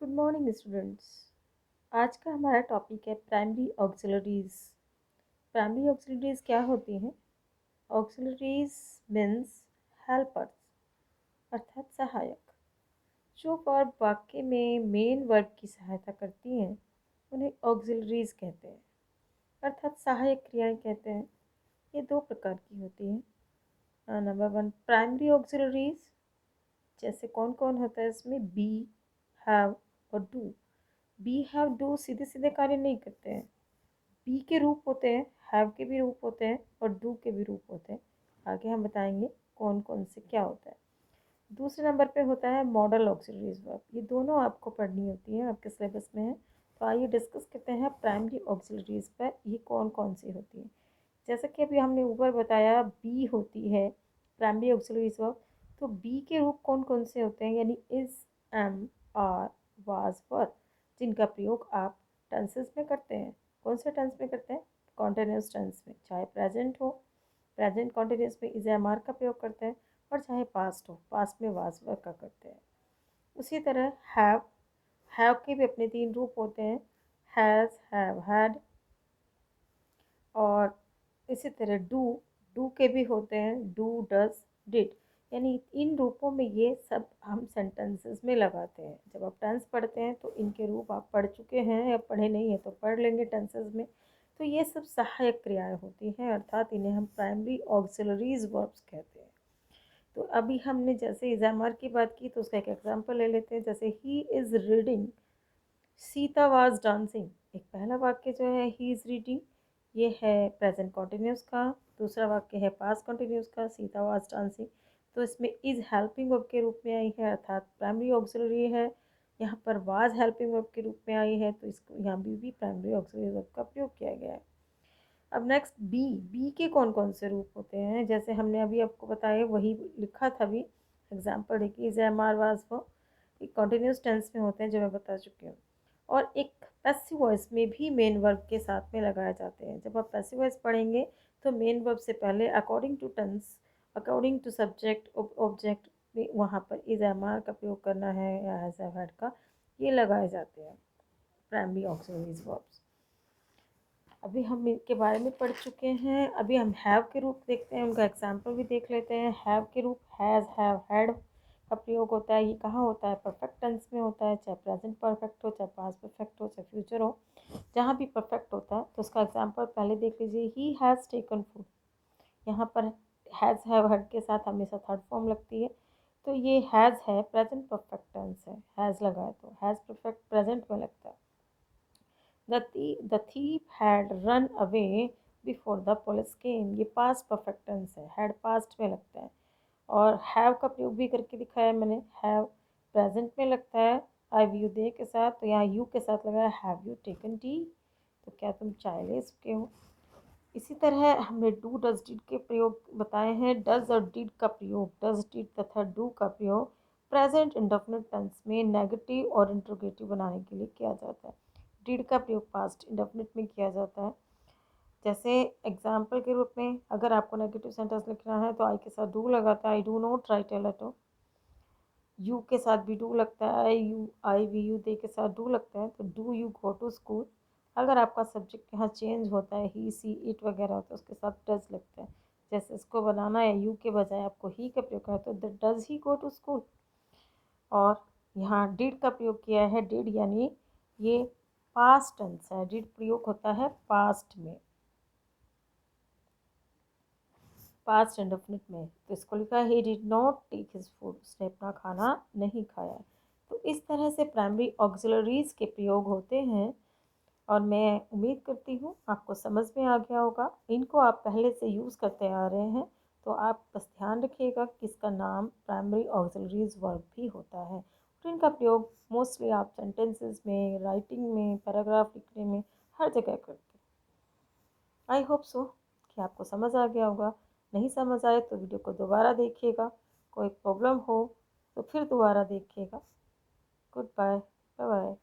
Good morning students. आज का हमारा टॉपिक है प्राइमरी ऑक्सिलरीज। प्राइमरी ऑक्सिलरीज क्या होती हैं? ऑक्सिलरीज मीन्स हेल्पर्स, अर्थात सहायक। जो वर्ब वाक्य में मेन वर्ब की सहायता करती हैं उन्हें ऑक्सिलरीज कहते हैं, अर्थात सहायक क्रियाएं कहते हैं। ये दो प्रकार की होती हैं। Number one, primary auxiliaries. जैसे कौन कौन होता है इसमें? बी, हैव और डू। बी, हैव, डू सीधे सीधे कार्य नहीं करते हैं। बी के रूप होते हैं, हैव के भी रूप होते हैं और डू के भी रूप होते हैं। आगे हम बताएंगे कौन कौन से क्या होता है। दूसरे नंबर पे होता है मॉडल ऑक्सिलरीज वर्ब। ये दोनों आपको पढ़नी होती हैं, आपके सिलेबस में है। तो आइए डिस्कस करते हैं प्राइमरी ऑक्सिलरीज पर ये कौन कौन सी होती हैं। जैसा कि अभी हमने ऊपर बताया, बी होती है प्राइमरी ऑक्सिलरीज वर्ब। तो बी के रूप कौन कौन से होते हैं? यानी इज, एम, आर, वाज, वर, जिनका प्रयोग आप टेंसेस में करते हैं। कौन से टेंस में करते हैं? कॉन्टिन्यूस टेंस में। चाहे प्रेजेंट हो, प्रेजेंट कॉन्टिन्यूस में इज, एम, आर का प्रयोग करते हैं। और चाहे पास्ट हो, पास्ट में वाज, वर का करते हैं। उसी तरह हैव के भी अपने तीन रूप होते हैं, हैज़, हैव, हैड। और इसी तरह डू के भी होते हैं, डू, डज, डिड। यानी इन रूपों में ये सब हम सेंटेंसेस में लगाते हैं। जब आप टेंस पढ़ते हैं तो इनके रूप आप पढ़ चुके हैं या पढ़े नहीं हैं तो पढ़ लेंगे टेंसेस में। तो ये सब सहायक क्रियाएं होती हैं, अर्थात इन्हें हम प्राइमरी ऑक्सिलरीज वर्ब्स कहते हैं। तो अभी हमने जैसे इजामार की बात की तो उसका एक एग्जाम्पल ले लेते हैं। जैसे he is reading, Sita was dancing. एक पहला वाक्य जो है ही इज़ रीडिंग, ये है प्रेजेंट कॉन्टिन्यूस का। दूसरा वाक्य है पास्ट कॉन्टिन्यूस का, सीता वाज डांसिंग। तो इसमें इज़ हेल्पिंग वर्ब के रूप में आई है, अर्थात प्राइमरी ऑक्सिलरी है। यहाँ पर वाज हेल्पिंग वर्ब के रूप में आई है, तो इसको यहाँ भी प्राइमरी ऑक्सिलरी वर्ब का प्रयोग किया गया है। अब नेक्स्ट बी के कौन कौन से रूप होते हैं? जैसे हमने अभी आपको बताया, वही लिखा था अभी। एग्जाम्पल देखिए, इज, एम, आर, वाज, वो एक कॉन्टिन्यूस टेंस में होते हैं जो मैं बता चुकी हूँ। और एक पैसिव वॉइस में भी मेन वर्ब के साथ में लगाए जाते हैं। जब आप पैसिव वॉइस पढ़ेंगे तो मेन वर्ब से पहले according to tense, according to subject, object में वहाँ पर इज, एम, आर का प्रयोग करना है या हैज़, हैव, हैड का, ये लगाए जाते हैं प्राइमरी ऑक्सिलरीज वर्ब्स। अभी हम इनके बारे में पढ़ चुके हैं। अभी हम हैव के रूप देखते हैं, उनका एग्जाम्पल भी देख लेते हैं। हैव के रूप हैज़, हैव, हैड का प्रयोग होता है। ये कहाँ होता है? परफेक्ट टेंस में होता है, चाहे प्रेजेंट परफेक्ट हो, चाहे पास्ट परफेक्ट हो, चाहे फ्यूचर हो। जहाँ भी परफेक्ट होता है तो उसका एग्जाम्पल पहले देख लीजिए। He has taken food. यहाँ पर हैज़, हैव, हैड के साथ हमेशा थर्ड फॉर्म लगती है। तो ये हैज़ है, प्रेजेंट परफेक्ट टेंस है। हैज़ लगाए तो हैज़ परफेक्ट प्रेजेंट में लगता है। The thief had run away before the police came। ये पास्ट परफेक्ट टेंस है, हैड पास्ट में लगता है। और हैव का प्रयोग भी करके दिखाया मैंने। हैव प्रेजेंट में लगता है आई यू दे के साथ, तो यहाँ यू के साथ लगाया हैव यू टेकन टी, तो क्या तुम चाय ले चुके हो। इसी तरह हमने डू, डज, डिड के प्रयोग बताए हैं। डज और डिड का प्रयोग, डज, डिड तथा डू का प्रयोग प्रेजेंट इंडेफिनिट टेंस में नेगेटिव और इंट्रोगेटिव बनाने के लिए किया जाता है। डिड का प्रयोग पास्ट इंडेफिनिट में किया जाता है। जैसे एग्जाम्पल के रूप में अगर आपको नेगेटिव सेंटेंस लिखना है तो आई के साथ डू लगाता है, I do not write a letter. You के साथ भी डू लगता है, you, I, we, you, they के साथ डू लगता है, तो do you go to school. अगर आपका सब्जेक्ट यहाँ चेंज होता है, ही, सी, इट वगैरह होता है, उसके साथ डज लगता है। जैसे इसको बनाना है यू के बजाय आपको ही का प्रयोग करना है, तो does he go to school. और यहाँ डिड का प्रयोग किया है। डिड यानी ये पास्ट टेंस है, डिड प्रयोग होता है पास्ट में, पास्ट इंडेफिनिट में। तो इसको लिखा है he did not take his food, उसने अपना खाना नहीं खाया। तो इस तरह से प्राइमरी ऑक्सिलरीज के प्रयोग होते हैं। और मैं उम्मीद करती हूँ आपको समझ में आ गया होगा। इनको आप पहले से यूज़ करते आ रहे हैं, तो आप बस ध्यान रखिएगा कि इसका नाम प्राइमरी ऑक्सिलरीज वर्ब भी होता है। और इनका प्रयोग मोस्टली आप सेंटेंसेस में, राइटिंग में, पैराग्राफ लिखने में, हर जगह करते हैं। आई होप सो कि आपको समझ आ गया होगा। नहीं समझ आए तो वीडियो को दोबारा देखिएगा, कोई प्रॉब्लम हो तो फिर दोबारा देखिएगा। Goodbye, bye bye.